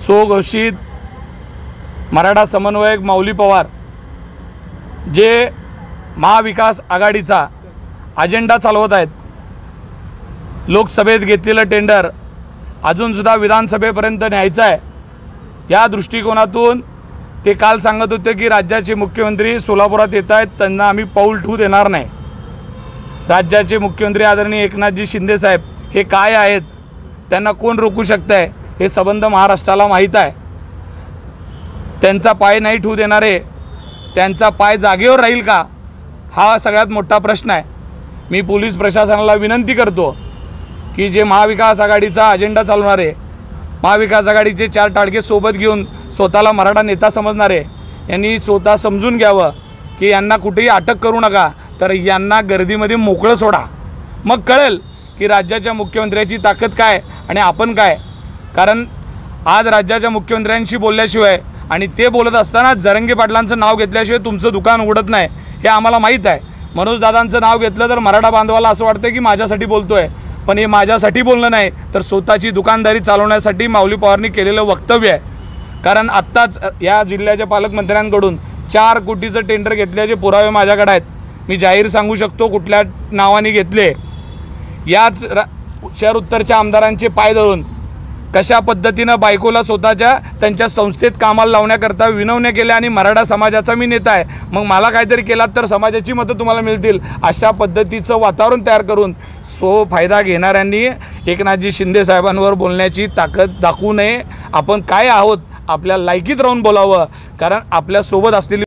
स्वघोषित मराठा समन्वयक माऊली पवार जे महाविकास आघाडीचा अजेंडा चालवत आहेत, लोकसभेत घेतलेलं टेंडर अजूनसुद्धा विधानसभेपर्यंत न्यायचं आहे, या दृष्टिकोनातून ते काल सांगत होते की राज्याचे मुख्यमंत्री सोलापुरात येत आहेत, त्यांना आम्ही पाऊल ठेवू देणार नाही। राज्याचे मुख्यमंत्री आदरणीय एकनाथजी शिंदे साहेब हे काय आहेत, त्यांना कोण रोखू शकतंय हे संबंध महाराष्ट्राला माहीत आहे। त्यांचा पाय नाही ठेवू देणारे, त्यांचा पाय जागेवर राहील का, हा सगळ्यात मोठा प्रश्न आहे। मी पोलीस प्रशासनाला विनंती करतो की जे महाविकास आघाडीचा अजेंडा चालवणारे, महाविकास आघाडीचे 4 टाळके सोबत घेऊन स्वतःला मराठा नेता समजणारे यांनी स्वतः समजून घ्यावं की यांना कुठेही अटक करू नका, तर यांना गर्दीमध्ये मोकळं सोडा। मग कळेल की राज्याच्या मुख्यमंत्र्याची ताकद काय आणि आपण काय। कारण आज राज्याच्या मुख्यमंत्र्यांशी बोलल्याशिवाय आणि ते बोलत असताना जरंगे पाटलांचं नाव घेतल्याशिवाय तुमचं दुकान उघडत नाही हे आम्हाला माहीत आहे। मनोज दादांचं नाव घेतलं तर मराठा बांधवाला असं वाटतं की माझ्यासाठी बोलतोय, पण हे माझ्यासाठी बोलणं नाही तर स्वतःची दुकानदारी चालवण्यासाठी माऊली पवारांनी केलेलं वक्तव्य आहे। कारण आत्ताच या जिल्ह्याच्या पालकमंत्र्यांकडून 4 कोटीचं टेंडर घेतल्याचे पुरावे माझ्याकडे आहेत। मी जाहीर सांगू शकतो कुठल्या नावाने घेतले। याच शहर उत्तरच्या आमदारांचे पाय धरून कशा पद्धतीनं बायकोला स्वतःच्या त्यांच्या संस्थेत कामाला लावण्याकरता विनवण्या केल्या आणि मराठा समाजाचा मी नेता आहे, मग मला काहीतरी केलात तर समाजाची मतं तुम्हाला मिळतील, अशा पद्धतीचं वातावरण तयार करून फायदा घेणाऱ्यांनी एकनाथजी शिंदे साहेबांवर बोलण्याची ताकद दाखवू नये। आपण काय आहोत आपल्या लायकीत राहून बोलावं, कारण आपल्यासोबत असलेली